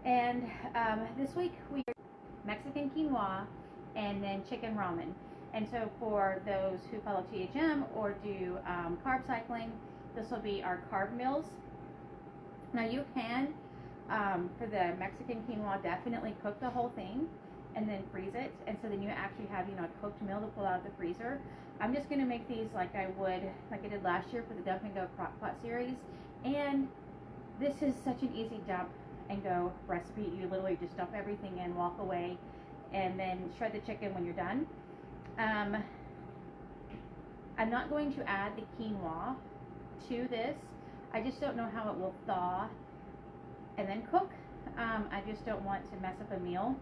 And this week we Mexican quinoa and then chicken ramen. And so for those who follow THM or do carb cycling, this will be our carb meals. Now you can, for the Mexican quinoa, definitely cook the whole thing and then freeze it. And so then you actually have, a cooked meal to pull out of the freezer. I'm just going to make these like I did last year for the Dump and Go Crock Pot series. And this is such an easy dump and go recipe. You literally just dump everything in, walk away, and then shred the chicken when you're done. I'm not going to add the quinoa to this. I just don't know how it will thaw and then cook. I just don't want to mess up a meal.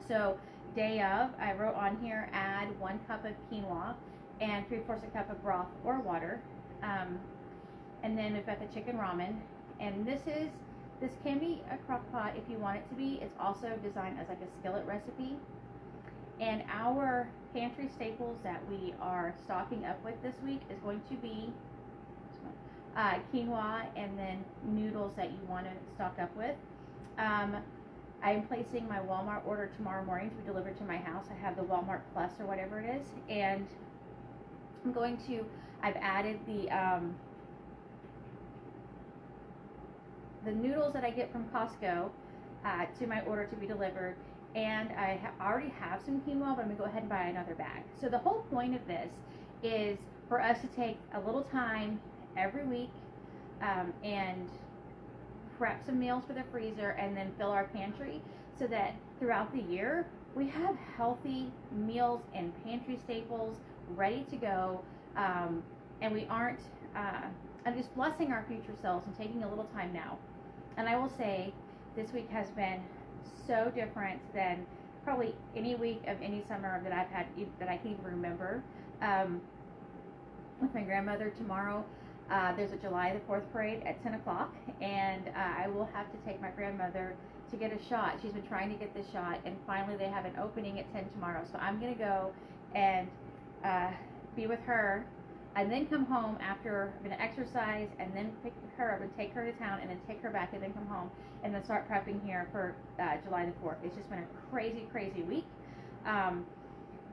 So day of, I wrote on here, add 1 cup of quinoa and 3/4 cup of broth or water. And then we've got the chicken ramen. And this can be a crock pot if you want it to be. It's also designed as like a skillet recipe. And our pantry staples that we are stocking up with this week is going to be quinoa and then noodles that you want to stock up with. I'm placing my Walmart order tomorrow morning to be delivered to my house. I have the Walmart Plus or whatever it is, and I've added the noodles that I get from Costco to my order to be delivered, and I already have some quinoa, but I'm going to go ahead and buy another bag. So the whole point of this is for us to take a little time every week and prep some meals for the freezer and then fill our pantry so that throughout the year we have healthy meals and pantry staples ready to go, and we aren't I'm just blessing our future selves and taking a little time now. And I will say this week has been so different than probably any week of any summer that I've had that I can even remember. With my grandmother tomorrow, there's a July the 4th parade at 10 o'clock, and I will have to take my grandmother to get a shot. She's been trying to get this shot, and finally they have an opening at 10 tomorrow. So I'm going to go and be with her, and then come home after I'm going to exercise, and then pick her up and take her to town, and then take her back, and then come home, and then start prepping here for July the 4th. It's just been a crazy, crazy week.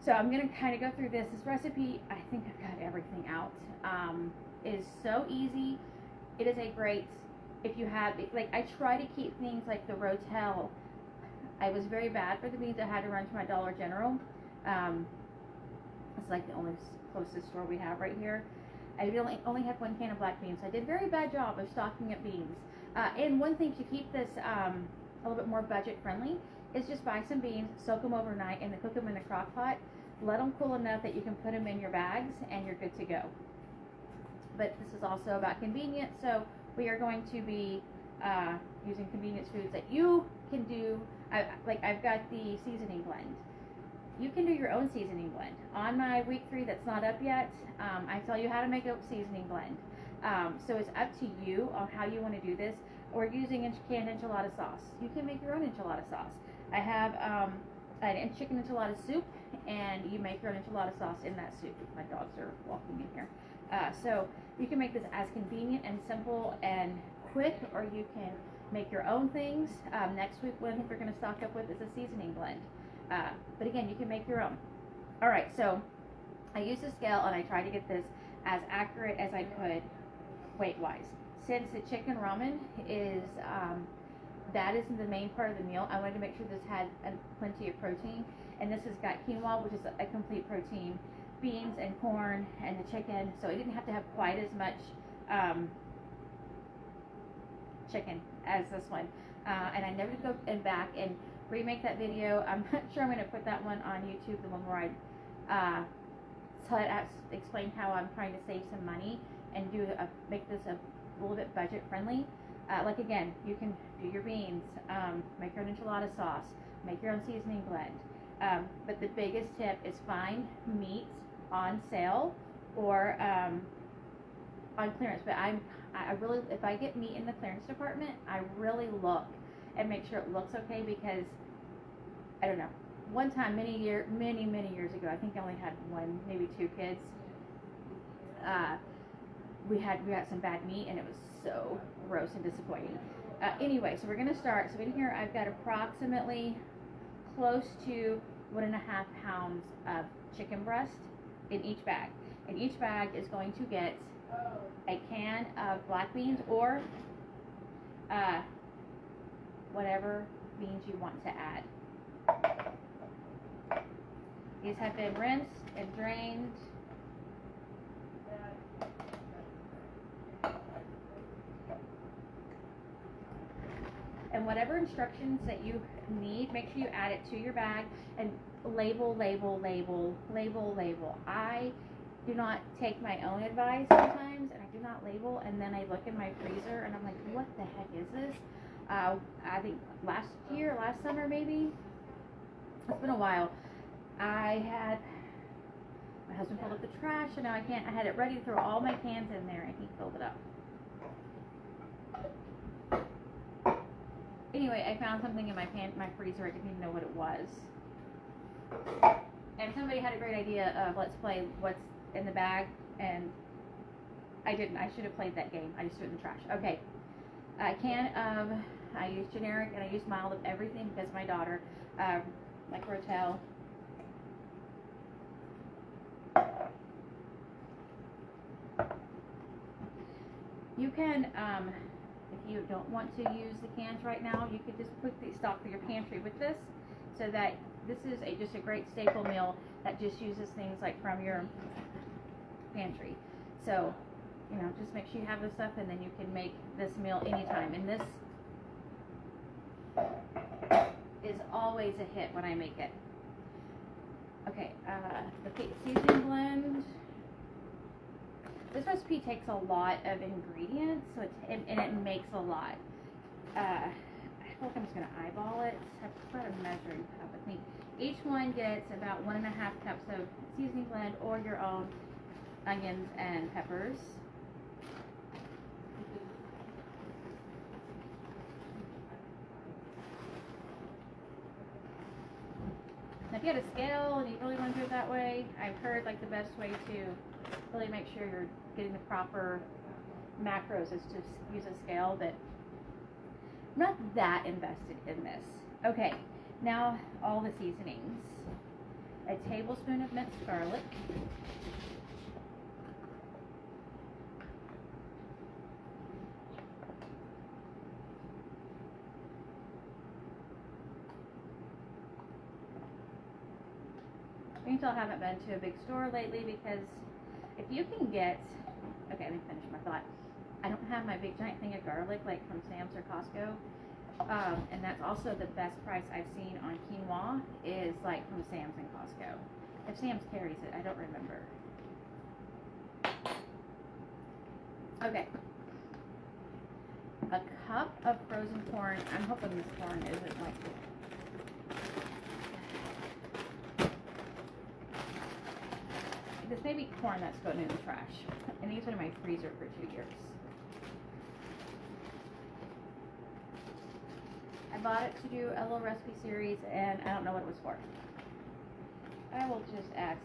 So I'm going to kind of go through this recipe. I think I've got everything out. It is so easy. It is a great, if you have, like I try to keep things like the Rotel. I was very bad for the beans. I had to run to my Dollar General. It's like the only closest store we have right here. I only had 1 can of black beans. I did a very bad job of stocking up beans. And one thing to keep this a little bit more budget friendly is just buy some beans, soak them overnight, and then cook them in a crock pot. Let them cool enough that you can put them in your bags, and you're good to go. But this is also about convenience, so we are going to be using convenience foods that you can do. I've got the seasoning blend. You can do your own seasoning blend. On my week 3 that's not up yet, I tell you how to make a seasoning blend. So it's up to you on how you want to do this. Or using canned enchilada sauce. You can make your own enchilada sauce. I have an chicken enchilada soup, and you make your own enchilada sauce in that soup. My dogs are walking in here. So you can make this as convenient and simple and quick, or you can make your own things. Next week, one thing we're going to stock up with is a seasoning blend. But again, you can make your own. All right, so I used a scale, and I tried to get this as accurate as I could weight-wise. Since the chicken ramen is that is the main part of the meal, I wanted to make sure this had plenty of protein. And this has got quinoa, which is a complete protein, beans and corn and the chicken. So it didn't have to have quite as much chicken as this one. And I never go back and remake that video. I'm not sure I'm going to put that one on YouTube, the one where I explain how I'm trying to save some money and make this a little bit budget friendly. Like again, you can do your beans, make your own enchilada sauce, make your own seasoning blend. But the biggest tip is find meat on sale or on clearance. But I really, if I get meat in the clearance department, I really look and make sure it looks okay, because I don't know. One time, many years ago, I think I only had 1, maybe 2 kids. We got some bad meat, and it was so gross and disappointing. Anyway, so we're going to start. So in here, I've got approximately close to 1.5 pounds of chicken breast in each bag. And each bag is going to get a can of black beans or whatever beans you want to add. These have been rinsed and drained. And whatever instructions that you need, make sure you add it to your bag and label, label, label, label, label. I do not take my own advice sometimes, and I do not label, and then I look in my freezer and I'm like, what the heck is this? I think last summer maybe, it's been a while, my husband pulled up the trash and now I had it ready to throw all my cans in there and he filled it up. Anyway, I found something in my freezer. I didn't even know what it was. And somebody had a great idea of let's play what's in the bag, and I didn't. I should have played that game. I just threw it in the trash. Okay. A can of, I use generic and I use mild of everything because my daughter, like Rotel. You can, if you don't want to use the cans right now, you could just quickly stock your pantry with this, so that this is just a great staple meal that just uses things like from your pantry. So, just make sure you have this stuff, and then you can make this meal anytime. And this is always a hit when I make it. Okay, the seasoning blend. This recipe takes a lot of ingredients, so and it makes a lot. I feel like I'm just going to eyeball it. I've got a measuring cup with me. Each one gets about 1.5 cups of seasoning blend or your own onions and peppers. Now, if you had a scale and you really want to do it that way, I've heard like the best way to really make sure you're getting the proper macros is to use a scale, but I'm not that invested in this. Okay, now all the seasonings. A tablespoon of minced garlic. You can tell I haven't been to a big store lately, because if you can get, okay, let me finish my thought. I don't have my big giant thing of garlic like from Sam's or Costco. And that's also the best price I've seen on quinoa is like from Sam's and Costco. If Sam's carries it, I don't remember. Okay. A cup of frozen corn. I'm hoping this corn isn't like, this may be corn that's going in the trash. And these are in my freezer for 2 years. I bought it to do a little recipe series, and I don't know what it was for. I will just add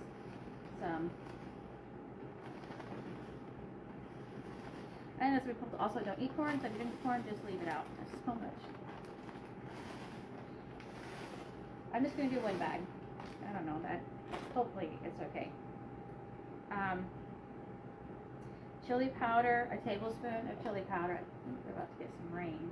some. I know some people also don't eat corn, so if you don't eat corn, just leave it out. There's so much. I'm just going to do one bag. I don't know that. Hopefully it's okay. Chili powder, a tablespoon of chili powder. I think we're about to get some rain.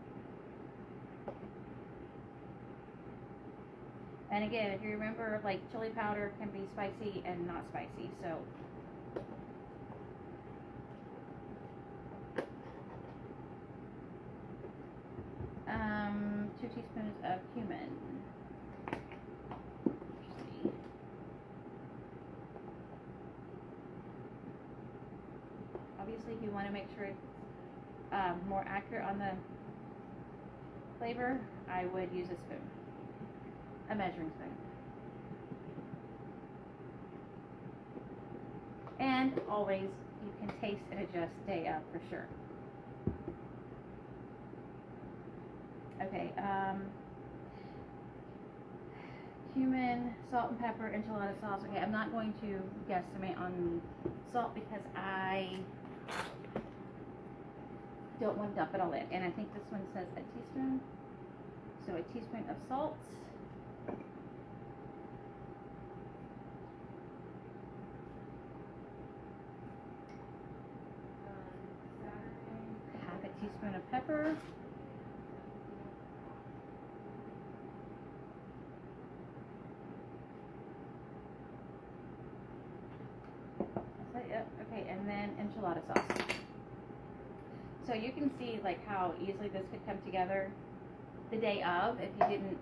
And again, if you remember, like, chili powder can be spicy and not spicy, so. Two teaspoons of cumin. Obviously, if you want to make sure it's more accurate on the flavor, I would use a spoon. A measuring spoon. And always, you can taste and adjust day of for sure. Okay, cumin, salt and pepper, enchilada sauce. Okay, I'm not going to guesstimate on salt because I don't want to dump it all in. And I think this one says a teaspoon. So a teaspoon of salt. Half a teaspoon of pepper. Yep. Okay, and then enchilada sauce. So you can see like how easily this could come together the day of if you didn't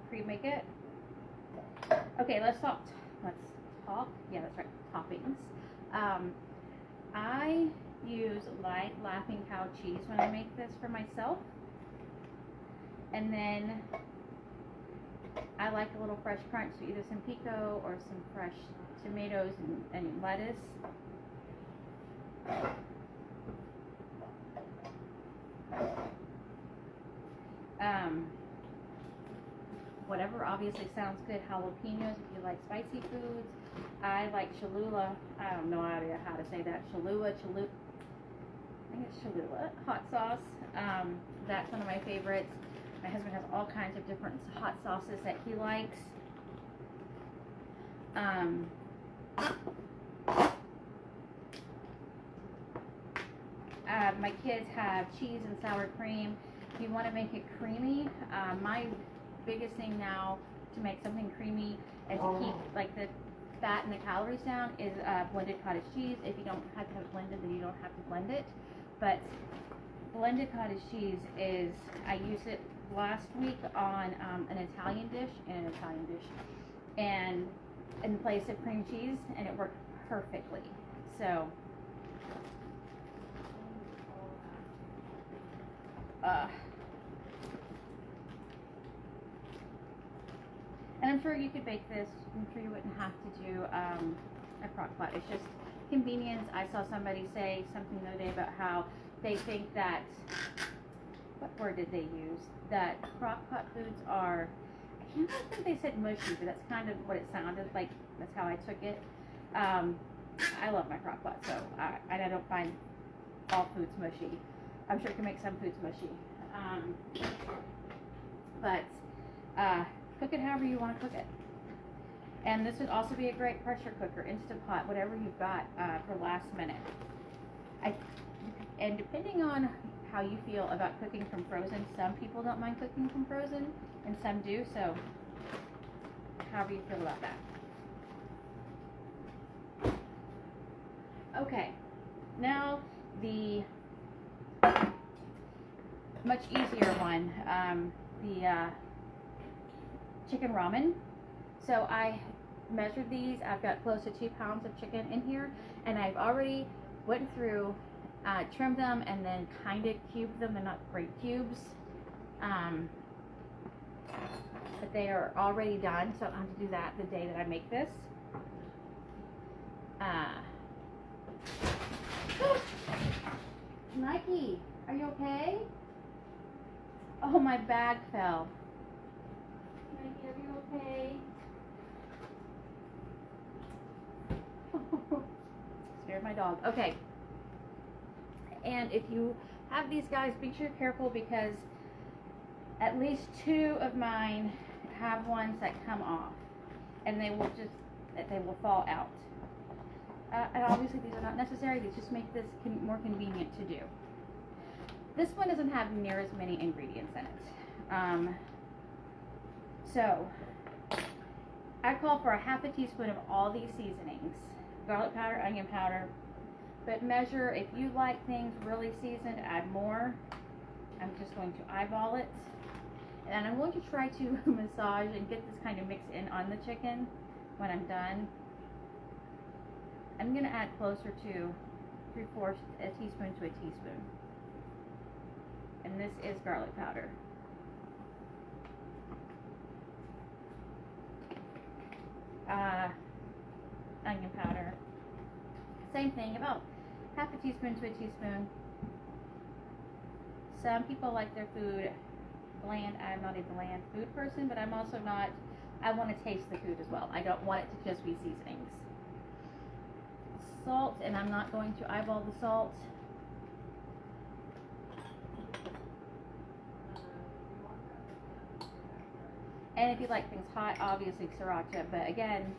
pre-make it. Okay, let's talk. Yeah, that's right. Toppings. I use light Laughing Cow cheese when I make this for myself, and then I like a little fresh crunch, so either some pico or some fresh tomatoes and lettuce. Whatever obviously sounds good. Jalapenos if you like spicy foods. I like Cholula. I have no idea how to say that. I think it's Cholula hot sauce. That's one of my favorites. My husband has all kinds of different hot sauces that he likes. My kids have cheese and sour cream. If you want to make it creamy, my biggest thing now to make something creamy and to keep like the fat and the calories down is blended cottage cheese. If you don't have to have it blended, then you don't have to blend it. But blended cottage cheese is, I used it last week on an Italian dish, and in place of cream cheese, and it worked perfectly. So and I'm sure you could bake this. I'm sure you wouldn't have to do a crock pot. It's just convenience. I saw somebody say something the other day about how they think that, what word did they use? That crock pot foods are, I can't think they said mushy, but that's kind of what it sounded like. That's how I took it. I love my crock pot, so I don't find all foods mushy. I'm sure it can make some foods mushy. But cook it however you want to cook it. And this would also be a great pressure cooker, Instant Pot, whatever you've got for last minute. And depending on how you feel about cooking from frozen, some people don't mind cooking from frozen, and some do, so however you feel about that. Okay, now the much easier one, the chicken ramen. So I measured these. I've got close to 2 pounds of chicken in here, and I've already went through, trimmed them, and then kind of cubed them. They're not great cubes, but they are already done, so I don't have to do that the day that I make this. Nike, are you okay? Oh, my bag fell. Nike, are you okay? Scared my dog. Okay. And if you have these guys, be sure you're careful, because at least 2 of mine have ones that come off, and they will fall out. And obviously these are not necessary. These just make this more convenient to do. This one doesn't have near as many ingredients in it. So I call for a half a teaspoon of all these seasonings: garlic powder, onion powder. But measure, if you like things really seasoned, add more. I'm just going to eyeball it. And I'm going to try to massage and get this kind of mixed in on the chicken when I'm done. I'm going to add closer to 3/4 a teaspoon to a teaspoon. And this is garlic powder. Onion powder. Same thing, about half a teaspoon to a teaspoon. Some people like their food bland. I'm not a bland food person, but I'm also not, I want to taste the food as well. I don't want it to just be seasonings. salt, and I'm not going to eyeball the salt. And if you like things hot, obviously sriracha, but again,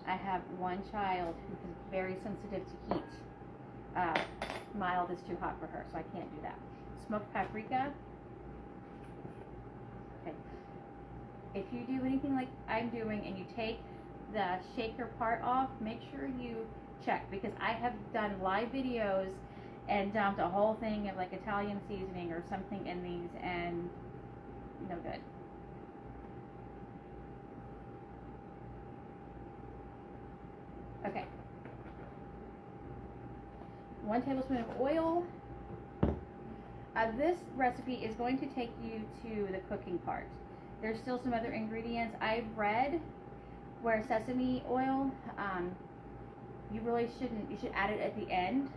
I have one child who is very sensitive to heat. Mild is too hot for her, so I can't do that. Smoked paprika. Okay. If you do anything like I'm doing and you take the shaker part off, make sure you check, because I have done live videos and dumped a whole thing of like Italian seasoning or something in these, and no good. Okay. 1 tablespoon of oil. This recipe is going to take you to the cooking part. There's still some other ingredients. I've read where sesame oil, you really shouldn't, you should add it at the end.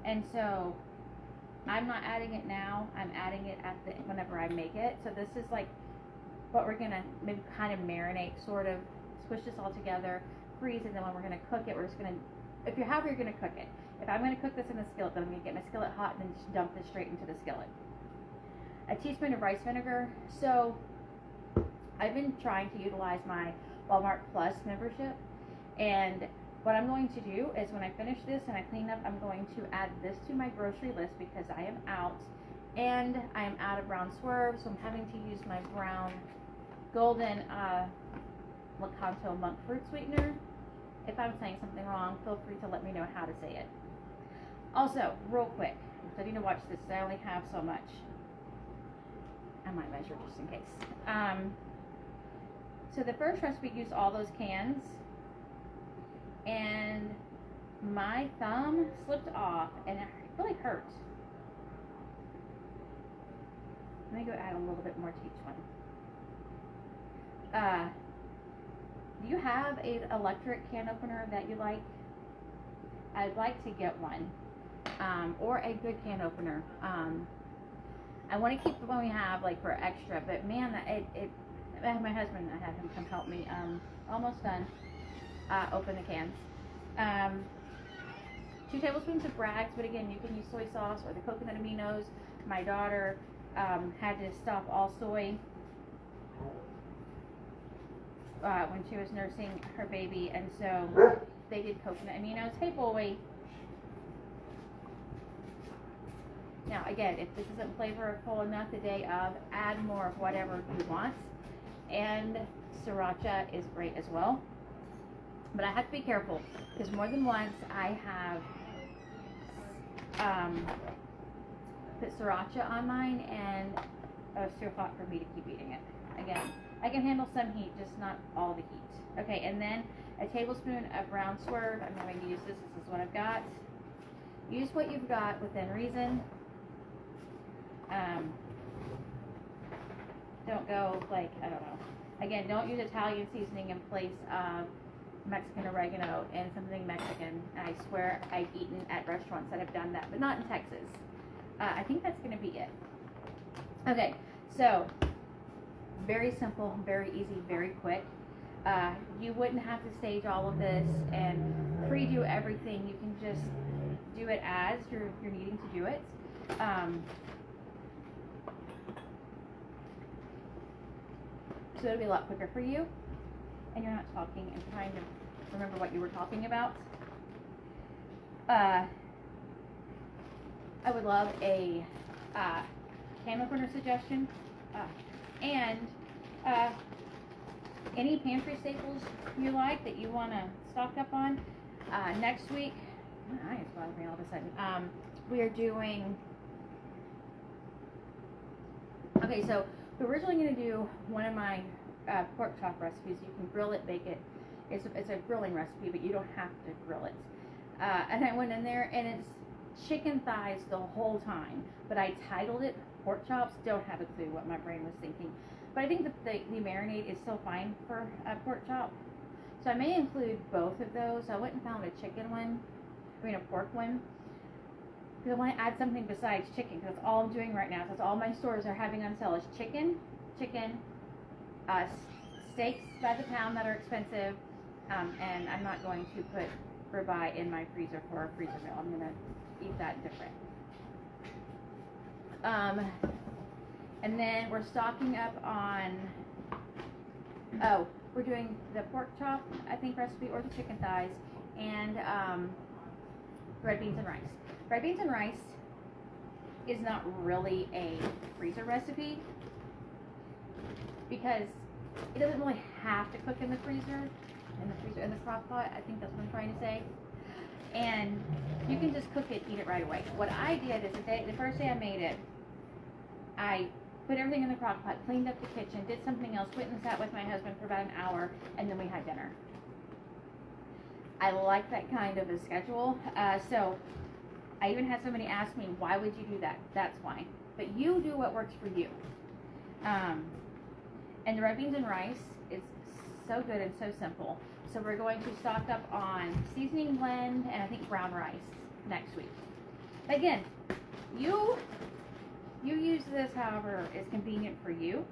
And so I'm not adding it now, I'm adding it at the, whenever I make it. So this is like what we're gonna maybe kind of marinate, sort of squish this all together, freeze, and then when we're gonna cook it, we're just gonna, if you're however you're gonna cook it. If I'm gonna cook this in the skillet, then I'm gonna get my skillet hot and then just dump this straight into the skillet. A teaspoon of rice vinegar. So I've been trying to utilize my Walmart Plus membership, and what I'm going to do is when I finish this and I clean up, I'm going to add this to my grocery list because I am out, and I am out of brown swerve, so I'm having to use my brown golden Lakanto monk fruit sweetener. If I'm saying something wrong, feel free to let me know how to say it. Also, real quick, I need to watch this, I only have so much. I might measure just in case. So the first recipe used all those cans, and my thumb slipped off and it really hurt. Let me go add a little bit more to each one. Do you have an electric can opener that you like? I'd like to get one, or a good can opener. I want to keep the one we have like for extra, but man, my husband, I had him come help me. Almost done. Open the cans. 2 tablespoons of Bragg's, but again, you can use soy sauce or the coconut aminos. My daughter had to stop all soy when she was nursing her baby, and so they did coconut aminos. Hey boy. Now again, if this isn't flavorful enough the day of, add more of whatever you want, and sriracha is great as well. But I have to be careful because more than once I have put sriracha on mine, and it was too hot for me to keep eating it. Again, I can handle some heat, just not all the heat. Okay, and then a tablespoon of brown swerve. I'm going to use this. This is what I've got. Use what you've got within reason. Don't go like, I don't know. Again, don't use Italian seasoning in place of Mexican oregano and something Mexican. I swear I've eaten at restaurants that have done that, but not in Texas. I think that's going to be it. Okay, so very simple, very easy, very quick. You wouldn't have to stage all of this and pre-do everything. You can just do it as you're needing to do it. So it'll be a lot quicker for you, and you're not talking and trying to remember what you were talking about. I would love a can opener suggestion, and any pantry staples you like that you want to stock up on. Next week, my eyes bother me all of a sudden. We are doing. Okay, so we're originally going to do one of my pork chop recipes. You can grill it, bake it. It's a grilling recipe, but you don't have to grill it. And I went in there, and it's chicken thighs the whole time. But I titled it pork chops. Don't have a clue what my brain was thinking. But I think that the marinade is still fine for a pork chop. So I may include both of those. I went and found a chicken one, a pork one. Because I want to add something besides chicken, because that's all I'm doing right now. That's all my stores are having on sale is chicken, steaks by the pound that are expensive, and I'm not going to put ribeye in my freezer for a freezer meal. I'm gonna eat that different. And then we're stocking up on, we're doing the pork chop, I think, recipe, or the chicken thighs, and red beans and rice. Red beans and rice is not really a freezer recipe because it doesn't really have to cook in the freezer, in the crock pot. I think that's what I'm trying to say. And you can just cook it, eat it right away. What I did is the first day I made it, I put everything in the crock pot, cleaned up the kitchen, did something else, went and sat with my husband for about an hour, and then we had dinner. I like that kind of a schedule. So I even had somebody ask me, why would you do that? That's why. But you do what works for you. And the red beans and rice is so good and so simple. So we're going to stock up on seasoning blend and I think brown rice next week. Again, you use this however is convenient for you.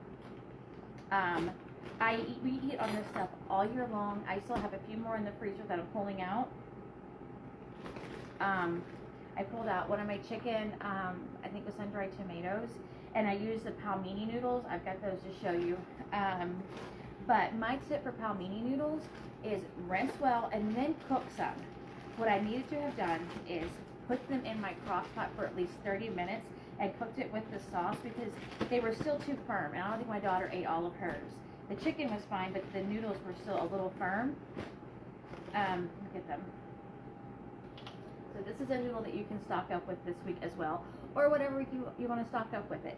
We eat on this stuff all year long. I still have a few more in the freezer that I'm pulling out. I pulled out one of my chicken, I think with sun-dried tomatoes, and I used the palmini noodles. I've got those to show you. But my tip for palmini noodles is rinse well and then cook some. What I needed to have done is put them in my crock pot for at least 30 minutes and cooked it with the sauce because they were still too firm, and I don't think my daughter ate all of hers. The chicken was fine, but the noodles were still a little firm. Look at them. So this is a noodle that you can stock up with this week as well, or whatever you want to stock up with it.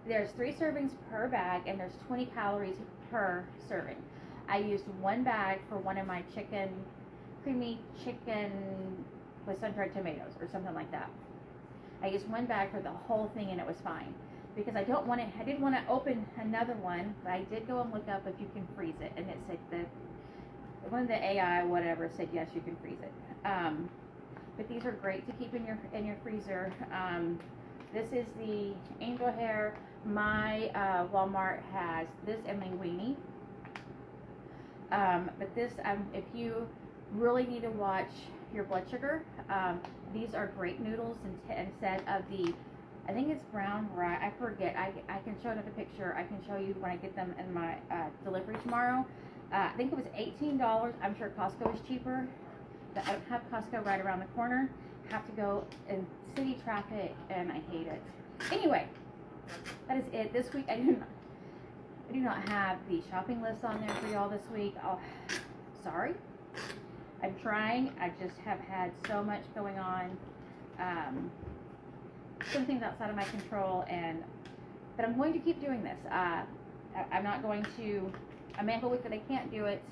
There's 3 servings per bag, and there's 20 calories per serving. I used 1 bag for one of my creamy chicken with sun-dried tomatoes, or something like that. I used 1 bag for the whole thing, and it was fine. Because I didn't want to open another one, but I did go and look up if you can freeze it, and it said one of the AI whatever said yes, you can freeze it. But these are great to keep in your freezer. This is the angel hair. My Walmart has this and linguine. But this, if you really need to watch your blood sugar, these are great noodles instead of the, I think it's brown rice. I forget. I can show another picture. I can show you when I get them in my delivery tomorrow. I think it was $18. I'm sure Costco is cheaper. But I don't have Costco right around the corner. Have to go in city traffic, and I hate it. Anyway, that is it. This week I do not have the shopping list on there for y'all this week. Oh, sorry. I'm trying. I just have had so much going on. Some things outside of my control, but I'm going to keep doing this. I'm not going to. I may have a week that I can't do it.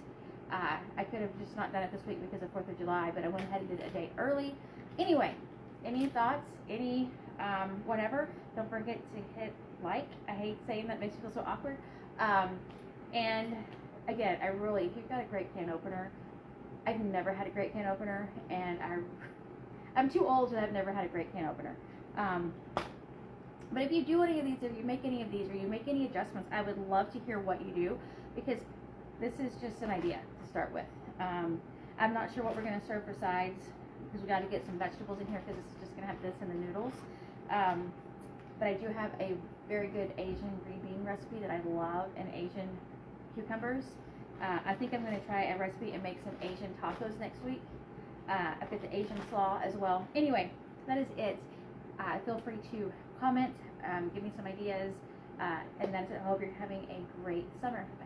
I could have just not done it this week because of 4th of July, but I went ahead and did it a day early. Anyway, any thoughts? Any whatever? Don't forget to hit like. I hate saying that, makes me feel so awkward. And again, if you've got a great can opener, I've never had a great can opener, and I'm too old to have never had a great can opener. But if you do any of these, if you make any of these, or you make any adjustments, I would love to hear what you do, because this is just an idea to start with. I'm not sure what we're going to serve for sides, because we got to get some vegetables in here, because it's just going to have this and the noodles. But I do have a very good Asian green bean recipe that I love, and Asian cucumbers. I think I'm going to try a recipe and make some Asian tacos next week. I've got the Asian slaw as well. Anyway, that is it. Feel free to comment, give me some ideas, and that's it. I hope you're having a great summer. Bye.